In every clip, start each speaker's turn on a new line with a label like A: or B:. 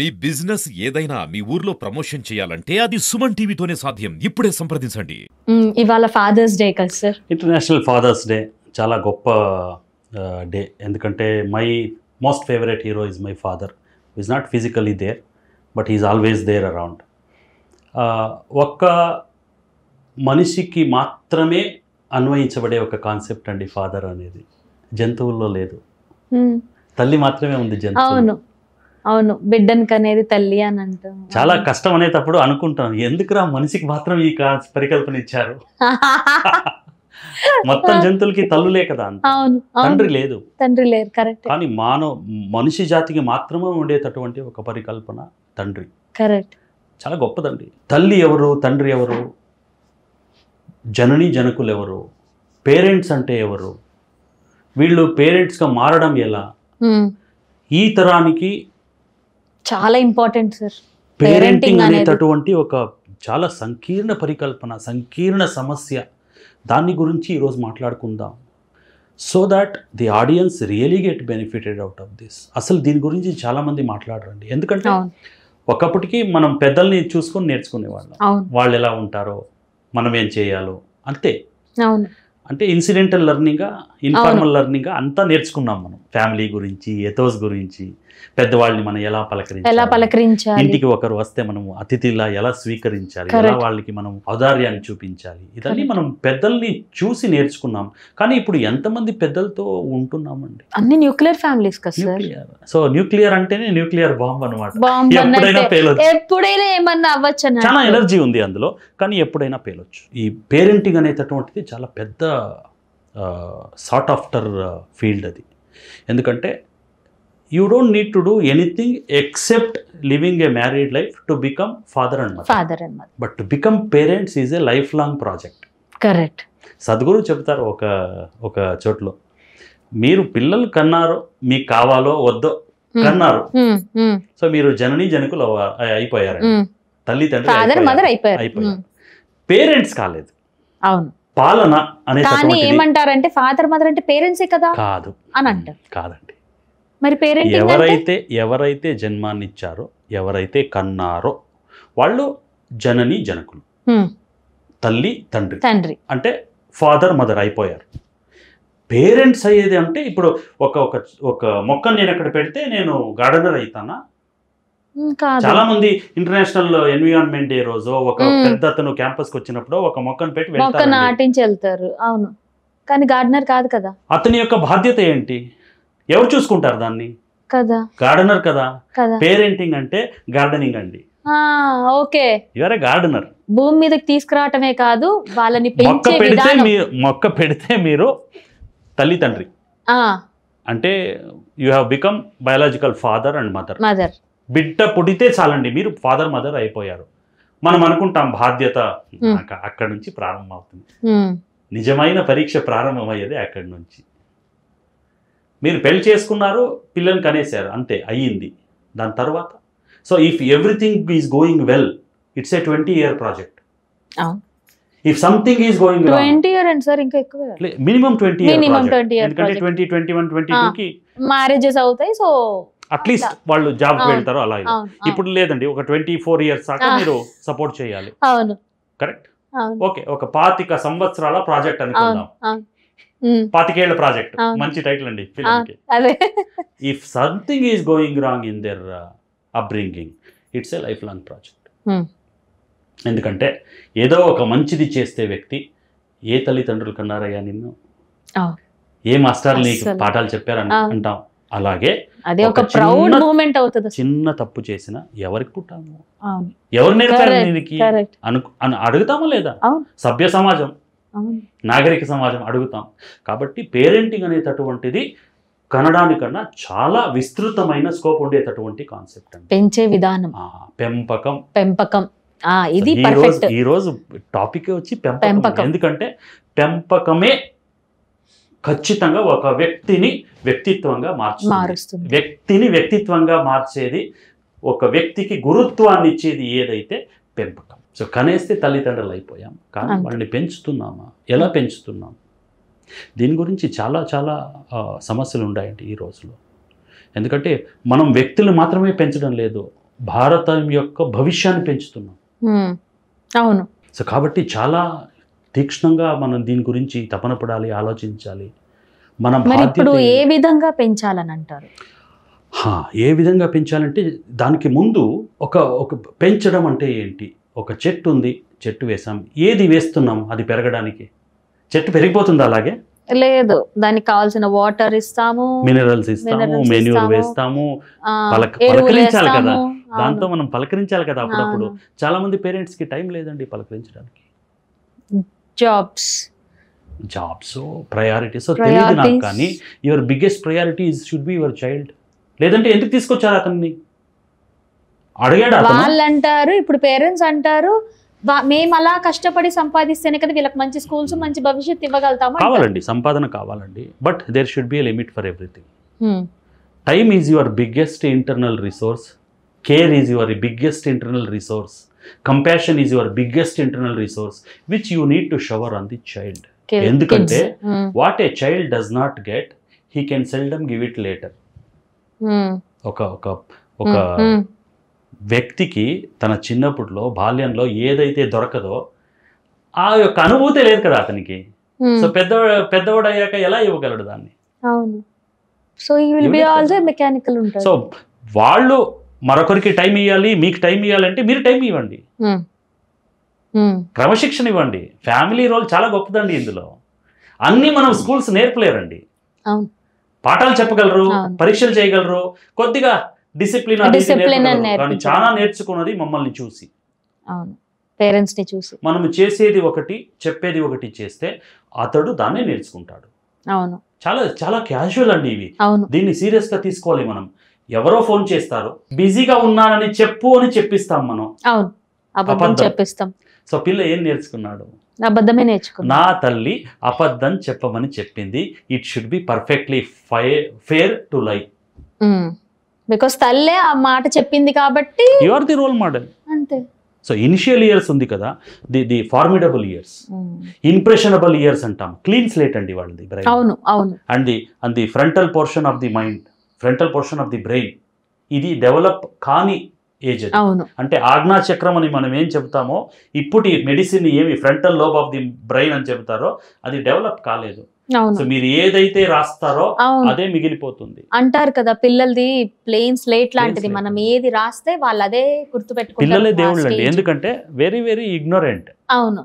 A: మీ business ఏదైనా మీ ఊర్లో promotion చేయాలంటే అది సుమన్ టీవీతోనే సాధ్యం. ఇప్పుడే సంప్రదించండి.
B: ఇవాళ ఫాదర్స్ డే కదా సార్.
C: ఇంటర్నేషనల్ ఫాదర్స్ డే చాలా గొప్ప డే. ఎందుకంటే my most favourite hero is my father. Is not physically there but is always there around. ఒక్క మనిషికి మాత్రమే అన్వయించబడే ఒక కాన్సెప్ట్ అండి ఫాదర్ అనేది. జంతువుల్లో లేదు, తల్లి మాత్రమే ఉంది జంతువు.
B: అవును అవును, బిడ్డనికి అనేది తల్లి అని అంటాం.
C: చాలా కష్టం అనేటప్పుడు అనుకుంటాను, ఎందుకురా మనిషికి మాత్రం ఈ పరికల్పన ఇచ్చారు. మొత్తం జంతువులకి తల్లులే కదా,
B: అవును,
C: తండ్రి లేదు,
B: తండ్రి లేరు. కరెక్ట్.
C: కానీ మనిషి జాతికి మాత్రమే ఉండేటటువంటి ఒక పరికల్పన తండ్రి.
B: కరెక్ట్.
C: చాలా గొప్పదండి. తల్లి ఎవరు, తండ్రి ఎవరు, జనని జనకులు ఎవరు, పేరెంట్స్ అంటే ఎవరు, వీళ్ళు పేరెంట్స్గా మారడం ఎలా, ఈ తరానికి
B: చాలా ఇంపార్టెంట్ సార్.
C: పేరెంటింగ్ అనేటటువంటి ఒక చాలా సంకీర్ణ పరికల్పన, సంకీర్ణ సమస్య. దాని గురించి ఈరోజు మాట్లాడుకుందాం. So that the audience really get benefited out of this. అసలు దీని గురించి చాలామంది మాట్లాడరండి. ఎందుకంటే ఒకప్పటికి మనం పెద్దల్ని చూసుకొని నేర్చుకునేవాళ్ళం. వాళ్ళు ఎలా ఉంటారో మనం ఏం చేయాలో అంతే. అంటే ఇన్సిడెంటల్ లెర్నింగ్గా, ఇన్ఫార్మల్ లెర్నింగ్గా అంతా నేర్చుకున్నాం మనం. ఫ్యామిలీ గురించి, ఎథోస్ గురించి, పెద్దవాళ్ళని మనం ఎలా పలకరించాలి, ఇంటికి ఒకరు వస్తే మనం అతిథిలా ఎలా స్వీకరించాలి, ఎలా వాళ్ళకి మనం ఔదార్యాన్ని చూపించాలి, ఇదన్నీ మనం పెద్దల్ని చూసి నేర్చుకున్నాం. కానీ ఇప్పుడు ఎంతమంది పెద్దలతో ఉంటున్నామండి?
B: అన్ని న్యూక్లియర్ ఫ్యామిలీస్ కదా సార్.
C: సో న్యూక్లియర్ అంటేనే న్యూక్లియర్ బాంబ్ అనమాట. ఎప్పుడైనా పేలొచ్చు,
B: ఎప్పుడైనా ఏమన్నా అవ్వచ్చు.
C: చాలా ఎనర్జీ ఉంది అందులో, కానీ ఎప్పుడైనా పేలొచ్చు. ఈ పేరెంటింగ్ అనేటటువంటిది చాలా పెద్ద సార్ట్ ఆఫ్టర్ ఫీల్డ్ అది. ఎందుకంటే you don't need to do anything except living a married life to become father and mother. But to become parents is a lifelong project.
B: Correct.
C: Sadhguru చెప్తారు ఒక చోట్లో, మీరు పిల్లలు కన్నారు, మీకు కావాలో వద్దో కన్నారు, సో మీరు జనని జనకులు అయిపోయారు, తల్లి తండ్రి అయిపోయారు, పేరెంట్స్ కాలేదు.
B: అవును,
C: పాలన అనే.
B: కానీ ఏమంటారంటే ఫాదర్ మదర్ అంటే పేరెంట్సే కదా
C: కాదు
B: అని అంటారు.
C: కాదండి.
B: మరి
C: ఎవరైతే జన్మాన్నిచ్చారో, ఎవరైతే కన్నారో వాళ్ళు జనని జనకులు, తల్లి తండ్రి అంటే ఫాదర్ మదర్ అయిపోయారు. పేరెంట్స్ అయ్యేది అంటే ఇప్పుడు ఒక మొక్కను నేను ఎక్కడ పెడితే నేను గార్డెనర్ అవుతానా? చాలా మంది ఇంటర్నేషనల్ ఎన్విరాన్మెంట్ డే రోజు ఒక పెద్ద అతను క్యాంపస్కి వచ్చినప్పుడు ఒక మొక్కను పెట్టి
B: వెళ్తారు. అవును, కానీ గార్డెనర్ కాదు కదా.
C: అతని యొక్క బాధ్యత ఏంటి? ఎవరు చూసుకుంటారు దాన్ని?
B: కదా,
C: గార్డెనర్ కదా. పేరెంటింగ్ అంటే గార్డెనింగ్ అండి.
B: Okay,
C: your A gardener.
B: భూమి మీదకి తీసుకురావటమే కాదు, వాళ్ళని
C: మొక్క పెడితే మీరు తల్లి తండ్రి అంటే you have become biological father and mother. బిడ్డ పుడితే చాలండి, మీరు ఫాదర్ మదర్ అయిపోయారు. మనం అనుకుంటాం బాధ్యత అక్కడి నుంచి ప్రారంభమవుతుంది. నిజమైన పరీక్ష ప్రారంభమయ్యేది అక్కడి నుంచి. మీరు పెళ్లి చేసుకున్నారు, పిల్లల్ని కనేశారు, అంతే అయ్యింది. దాని తర్వాత so if everything is going well, it's a 20-year project. If something is going wrong,
B: 20 years and sir ఇంకా ఎక్కువ,
C: మినిమం 20 year ప్రాజెక్ట్. ఎందుకంటే 2021, 22కి
B: మ్యారేజెస్ అవుతాయి. సో
C: అట్లీస్ట్ వాళ్ళు జాబ్కి వెళ్తారు. అలా ఇప్పుడు లేదండి, ఒక 24 years దాకా మీరు సపోర్ట్ చేయాలి.
B: అవును,
C: కరెక్ట్. ఓకే, ఒక 25 సంవత్సరాల ప్రాజెక్ట్ అనుకుందాం. 25 ఏళ్ల ప్రాజెక్ట్, మంచి టైటిల్ అండి ఫిల్మ్కి. If something is going wrong in their upbringing, it's a life long project. ఎందుకంటే ఏదో ఒక మంచిది చేస్తే వ్యక్తి, ఏ తల్లిదండ్రులు కన్నారయ్యా నిన్ను, ఏ మాస్టర్ నీకు పాఠాలు చెప్పారు అంటాం. అలాగే చిన్న తప్పు చేసిన ఎవరికి పుట్టాము, ఎవరు నేర్పారు దీనికి అడుగుతామా లేదా? సభ్య సమాజం, నాగరిక సమాజం అడుగుతాం. కాబట్టి పేరెంటింగ్ అనేటటువంటిది కనడానికన్నా చాలా విస్తృతమైన స్కోప్ ఉండేటటువంటి కాన్సెప్ట్ అండి.
B: పెంచే విధానం, పెంపకం. ఈ
C: రోజు టాపిక్ వచ్చి పెంపకం. ఎందుకంటే పెంపకమే ఖచ్చితంగా ఒక వ్యక్తిని వ్యక్తిత్వంగా మారుస్తుంది. వ్యక్తిత్వంగా మార్చేది, ఒక వ్యక్తికి గురుత్వాన్ని ఇచ్చేది ఏదైతే పెంపకం. సో కనేస్తే తల్లిదండ్రులు అయిపోయాం, కానీ వాళ్ళని పెంచుతున్నామా, ఎలా పెంచుతున్నాం? దీని గురించి చాలా చాలా సమస్యలు ఉన్నాయండి ఈ రోజులో. ఎందుకంటే మనం వ్యక్తులు మాత్రమే పెంచడం లేదు, భారతం యొక్క భవిష్యాన్ని పెంచుతున్నాం.
B: అవును.
C: సో కాబట్టి చాలా తీక్ష్ణంగా మనం దీని గురించి తపన పడాలి, ఆలోచించాలి. మన
B: మరి ఇప్పుడు
C: బాధ్యత
B: ఏ విధంగా పెంచాలని అంటారు?
C: ఏ విధంగా పెంచాలంటే దానికి ముందు ఒక పెంచడం అంటే ఏంటి? ఒక చెట్టు ఉంది, చెట్టు వేసాం, ఏది వేస్తున్నాం అది పెరగడానికి? చెట్టు పెరిగిపోతుంది అలాగే?
B: లేదు, దానికి కావాల్సిన వాటర్ ఇస్తాము,
C: మినరల్స్ ఇస్తాము, మెన్యూర్
B: ఇస్తాము,
C: వేస్తాము,
B: ఎరువులు
C: పలకరించాలి కదా,
B: వేస్తాము.
C: దాంతో మనం పలకరించాలి కదా అప్పుడప్పుడు.
B: అవును.
C: చాలా మంది పేరెంట్స్ కి టైం లేదండి పలకరించడానికి. జాబ్స్ ప్రయారిటీస్ తెలియదు నాకు, కానీ your biggest priority should be your child. లేదంటే ఎందుకు తీసుకొచ్చారు అతన్ని? అడిగాడు
B: వాళ్ళు అంటారు, ఇప్పుడు పేరెంట్స్ అంటారు మేము అలా కష్టపడి సంపాదిస్తేనే కదా వీళ్ళకి మంచి స్కూల్స్ మంచి భవిష్యత్తు ఇవ్వగలుగుతాము.
C: కావాలండి, సంపాదన కావాలండి, but there should be a limit for everything. Time is your biggest internal resource, care is your biggest internal resource, compassion is your biggest internal resource which you need to shower on the child. ఎందుకంటే what a child does not get he can seldom give it later. ఒక వ్యక్తికి తన చిన్నప్పుడులో బాల్యంలో ఏదైతే దొరకదో ఆ యొక్క అనుభూతి లేదు కదా అతనికి. సో పెద్దవాడు అయ్యాక ఎలా ఇవ్వగలడు దాన్ని?
B: అవును. So you will be also mechanical ఉంటారు.
C: సో వాళ్ళు మరొకరికి టైం ఇవ్వాలి, మీకు టైం ఇవ్వాలంటే మీరు టైం ఇవ్వండి, క్రమశిక్షణ ఇవ్వండి. ఫ్యామిలీ రోల్ చాలా గొప్పదండి. ఇందులో అన్ని మనం స్కూల్స్ నేర్పలేరండి. పాఠాలు చెప్పగలరు, పరీక్షలు చేయగలరు, కొద్దిగా డిసిప్లిన్ కానీ చాలా నేర్చుకున్నది మమ్మల్ని చూసి,
B: పేరెంట్స్ ని చూసి.
C: మనం చేసేది ఒకటి చెప్పేది ఒకటి చేస్తే అతడు దాన్నే నేర్చుకుంటాడు.
B: అవును,
C: చాలా చాలా క్యాజువల్ అండి ఇవి. దీన్ని సీరియస్ గా తీసుకోవాలి. మనం ఎవరో ఫోన్ చేస్తారు, బిజీగా ఉన్నానని చెప్పు అని చెప్పిస్తాం మనం.
B: అవును, అబద్ధం చెప్పిస్తాం.
C: సో పిల్ల ఏం నేర్చుకున్నాడు?
B: అబద్ధమే నేర్చుకున్నాడు.
C: నా తల్లి అబద్ధం చెప్పమని చెప్పింది. It should be perfectly fair to life.
B: Because తల్లే ఆ మాట చెప్పింది కాబట్టి
C: you are the role model.
B: అంతే.
C: సో ఇనిషియల్ ఇయర్స్ ఉంది కదా, the formidable years, impressionable years అంటాం. క్లీన్ స్లేట్ అండి వాళ్ళది బ్రెయిన్.
B: అవును అవును.
C: And the frontal portion of the mind, frontal portion of the brain, ఇది డెవలప్ కాని ఏజ్ అది.
B: అవును.
C: అంటే ఆజ్ఞా చక్రం అని మనం ఏం చెప్తామో, ఇప్పుడు ఈ మెడిసిన్ ఏమి frontal lobe of the brain అని చెప్తారో అది డెవలప్ కాలేదు. సో మీరు ఏదైతే రాస్తారో అదే మిగిలిపోతుంది
B: అంటారు కదా. పిల్లలది ప్లెయిన్ స్లేట్ లాంటిది, మనం ఏది రాస్తే వాళ్ళు అదే గుర్తుపెట్టుకుంటారు.
C: పిల్లలే దేవుళ్ళు అండి, ఎందుకంటే వెరీ వెరీ ఇగ్నోరెంట్.
B: అవును,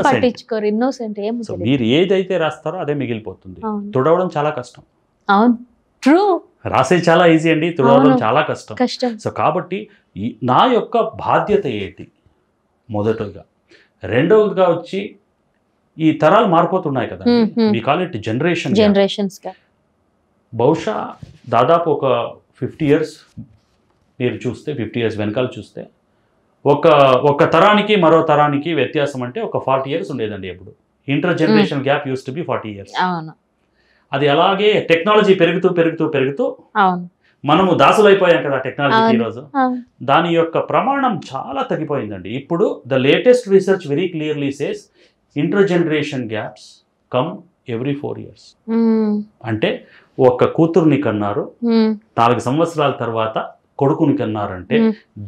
B: పట్టించుకోరు, ఇన్నోసెంట్.
C: సో మీరు ఏదైతే రాస్తారో అదే మిగిలిపోతుంది. తుడవడం చాలా కష్టం.
B: అవును, ట్రూ.
C: రాసేది చాలా ఈజీ అండి, తుడవడం చాలా కష్టం.
B: కష్టం.
C: సో కాబట్టి నా యొక్క బాధ్యత ఏంటి మొదటగా. రెండవదిగా వచ్చి ఈ తరాలు మారిపోతున్నాయి కదా, వి కాల్ ఇట్ జనరేషన్స్. బహుశా దాదాపు ఒక 50 years మీరు చూస్తే, 50 years వెనకాల చూస్తే, ఒక తరానికి మరో తరానికి వ్యత్యాసం అంటే ఒక 40 years ఉండేదండి. ఎప్పుడు inter generation gap use to be 40 years. అది అలాగే టెక్నాలజీ పెరుగుతూ పెరుగుతూ పెరుగుతూ మనము దాసులైపోయాం కదా టెక్నాలజీకి. ఈరోజు దాని యొక్క ప్రమాణం చాలా తగ్గిపోయిందండి. ఇప్పుడు the latest research very clearly says intergeneration gaps come every 4 years. అంటే ఒక కూతుర్ని కన్నారు, 4 సంవత్సరాల తర్వాత కొడుకుని కన్నారంటే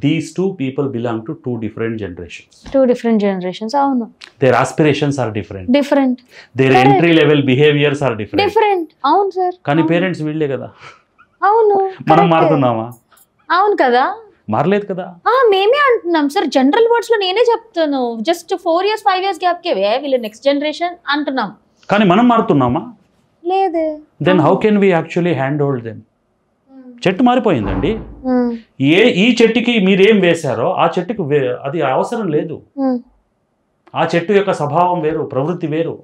C: these 2 people belong to 2 different generations. అవును. Their aspirations are different. Their entry level behaviors are different.
B: అవును సార్.
C: కానీ పేరెంట్స్ వీళ్ళే కదా.
B: అవును.
C: మనం మారుతున్నామా?
B: అవును కదా,
C: మారలేదు కదా.
B: మేమే అంటున్నాం సార్. జనరల్ వర్డ్స్ లో నేనే చెప్తాను, జస్ట్ 4 years 5 years గ్యాప్ కే వీళ్ళు నెక్స్ట్ జనరేషన్ అంటున్నాం.
C: కానీ మనం మారుతున్నామా?
B: లేదే.
C: Then how can we actually hand hold them? చెట్టు మారిపోయిందండి. ఈ చెట్టుకి మీరేం వేశారో ఆ చెట్టుకు అది అవసరం లేదు. ఆ చెట్టు యొక్క స్వభావం వేరు, ప్రవృత్తి వేరు,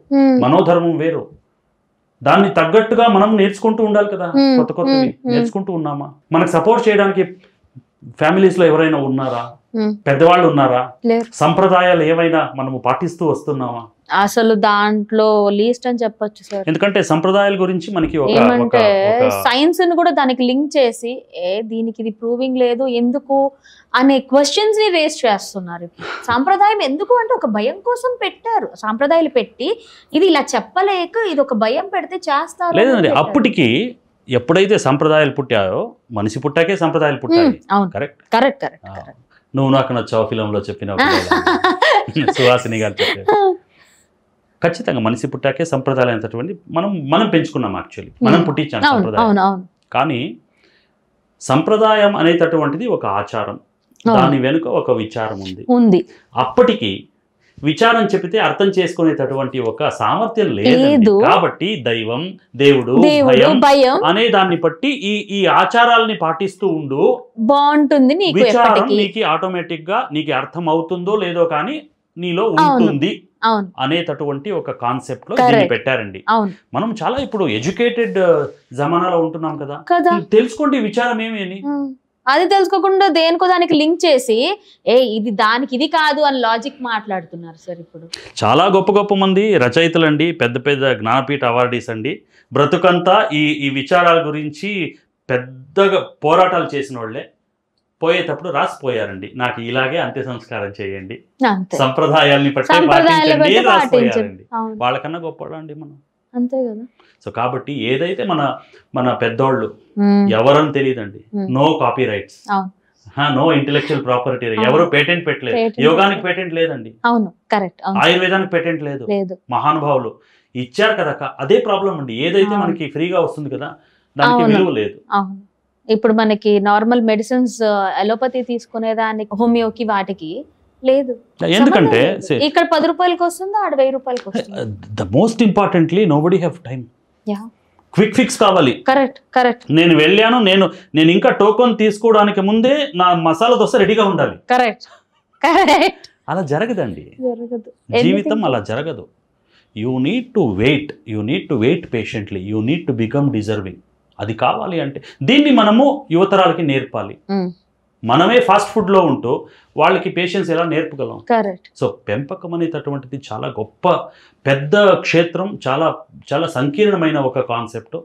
C: మనోధర్మం వేరు. దాన్ని తగ్గట్టుగా మనం నేర్చుకుంటూ ఉండాలి కదా. కొత్త కొత్తవి నేర్చుకుంటూ ఉన్నామా? మనకు సపోర్ట్ చేయడానికి ఫ్యామిలీస్ లో ఎవరైనా ఉన్నారా? పెద్దవాళ్ళు ఉన్నారా? సంప్రదాయాలు ఏమైనా మనము పాటిస్తూ వస్తున్నామా?
B: అసలు దాంట్లో లీస్ట్ అని చెప్పొచ్చు సార్.
C: ఎందుకంటే సంప్రదాయాల గురించి మనకి
B: ఏమంటే సైన్స్ ని కూడా దానికి లింక్ చేసి దీనికి ఇది ప్రూవింగ్ లేదు ఎందుకు అనే క్వశ్చన్స్ ని రేస్ చేస్తున్నారు. సాంప్రదాయం ఎందుకు అంటే ఒక భయం కోసం పెట్టారు. సాంప్రదాయాలు పెట్టి ఇది ఇలా చెప్పలేక ఇది ఒక భయం పెడితే చేస్తారు.
C: లేదండి, అప్పటికి ఎప్పుడైతే సంప్రదాయాలు పుట్టాయో మనిషి పుట్టాకే సంప్రదాయాలు పుట్టాయి.
B: అవును,
C: కరెక్ట్
B: కరెక్ట్ కరెక్ట్.
C: నువ్వు నాకు నచ్చావు ఫిలంలో చెప్పిన సుహాసిని గారు చెప్పారు. ఖచ్చితంగా మనిషి పుట్టాకే సంప్రదాయాలు అనేటటువంటి మనం పెంచుకున్నాం, యాక్చువల్లీ మనం పుట్టించాం సంప్రదాయం. కానీ సంప్రదాయం అనేటటువంటిది ఒక ఆచారం, దాని వెనుక ఒక విచారం ఉంది. అప్పటికి విచారం చెప్తే అర్థం చేసుకునేటటువంటి ఒక సామర్థ్యం లేదు. కాబట్టి దైవం, దేవుడు, భయం అనే దాన్ని బట్టి ఈ ఆచారాలని పాటిస్తూ ఉండు, బాగుంటుంది. విచారం నీకు ఆటోమేటిక్ గా నీకు అర్థం అవుతుందో లేదో కానీ నీలో ఉంటుంది అనేటటువంటి ఒక కాన్సెప్ట్ లో దీన్ని పెట్టారండి. మనం చాలా ఇప్పుడు ఎడ్యుకేటెడ్ జమానాలో ఉంటున్నాం కదా, తెలుసుకోండి విచారం ఏమేని.
B: అది తెలుసుకోకుండా దేనికో దానికి లింక్ చేసి ఇది దానికి ఇది కాదు అని లాజిక్ మాట్లాడుతున్నారు సార్. ఇప్పుడు
C: చాలా గొప్ప గొప్ప మంది రచయితలు అండి, పెద్ద పెద్ద జ్ఞానపీఠ అవార్డీస్ అండి, బ్రతుకంతా ఈ విచారాల గురించి పెద్దగా పోరాటాలు చేసిన వాళ్ళే పోయేటప్పుడు రాసిపోయారండి, నాకు ఇలాగే అంత్య సంస్కారం చేయండి, సంప్రదాయాల్ని పాటించండి, రాసిపోయారండి. వాళ్ళకన్నా గొప్పవాళ్ళండి మనం, అంతే కదా. సో కాబట్టి ఏదైతే మన పెద్దోళ్ళు ఎవరని తెలియదండి, no copy rights, no intellectual property, ఎవరు పేటెంట్ పెట్టలేదు. యోగానికి పేటెంట్ లేదండి, ఆయుర్వేదానికి పేటెంట్ లేదు, మహానుభావులు ఇచ్చారు కదా. అదే ప్రాబ్లం అండి, ఏదైతే మనకి ఫ్రీగా వస్తుంది కదా దానికి విలువ లేదు.
B: ఇప్పుడు మనకి నార్మల్ మెడిసిన్స్ అలోపతి తీసుకునేదానికి హోమియోకి వాటికి లేదు, ఎందుకంటే ఇక్కడ 10 రూపాయలకి వస్తుంది, ఆడ 1000 రూపాయలకి వస్తుంది.
C: The most importantly nobody have time, quick fix కావాలి.
B: కరెక్ట్.
C: నేను వెళ్ళాను, నేను ఇంకా టోకెన్ తీసుకోవడానికి ముందే నా మసాలా దోశ రెడీగా ఉండాలి. కరెక్ట్. అలా జరగదండి, జీవితం అలా జరగదు. You need to wait patiently, you need to become deserving. అది కావాలి అంటే దీన్ని మనము యువతరాలకి నేర్పాలి. మనమే ఫాస్ట్ ఫుడ్లో ఉంటూ వాళ్ళకి పేషెన్స్ ఎలా నేర్పగలం? సో పెంపకం అనేటటువంటిది చాలా గొప్ప పెద్ద క్షేత్రం, చాలా చాలా సంకీర్ణమైన ఒక కాన్సెప్ట్.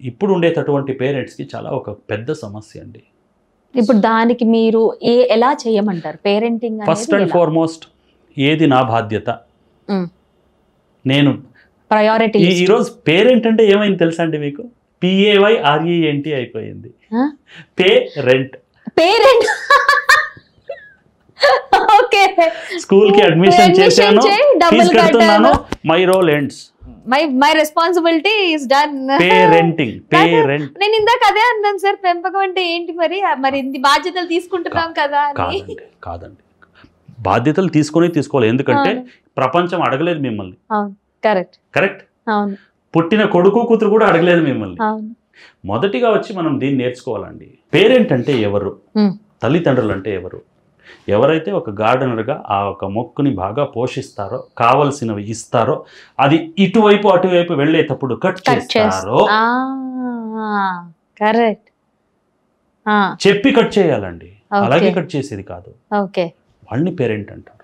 C: ఇప్పుడు ఉండేటటువంటి పేరెంట్స్కి చాలా ఒక పెద్ద సమస్య అండి.
B: ఇప్పుడు దానికి మీరు ఎలా చేయమంటారు పేరెంటింగ్?
C: ఫస్ట్ అండ్ ఫార్మోస్ట్ ఏది నా బాధ్యత, నేను ప్రయారిటీ. ఈరోజు పేరెంట్ అంటే ఏమైంది తెలుసా అండి మీకు? PAYRENT అయిపోయింది. పేరెంట్. స్కూల్ కి అడ్మిషన్ చేశాను, ఫీజు కడుతున్నాను, my role ends,
B: my responsibility is done.
C: Parenting, parent.
B: నేను ఇందాక అదే అన్నాను సార్, పెంపకం అంటే ఏంటి మరి ఇన్ని బాధ్యతలు తీసుకుంటున్నాం కదా.
C: కాదండి, బాధ్యతలు తీసుకోవాలి, ఎందుకంటే ప్రపంచం అడగలేదు మిమ్మల్ని. కరెక్ట్. పుట్టిన కొడుకు కూతురు కూడా అడగలేదు మిమ్మల్ని. మొదటిగా వచ్చి మనం దీన్ని నేర్చుకోవాలండి. పేరెంట్ అంటే ఎవరు, తల్లిదండ్రులు అంటే ఎవరు? ఎవరైతే ఒక గార్డెనర్గా ఆ ఒక మొక్కుని బాగా పోషిస్తారో, కావలసినవి ఇస్తారో, అది ఇటువైపు అటువైపు వెళ్ళేటప్పుడు కట్ చేస్తారో, చెప్పి కట్ చేయాలండి, అలాగే కట్ చేసేది కాదు, వాళ్ళని పేరెంట్ అంటారు.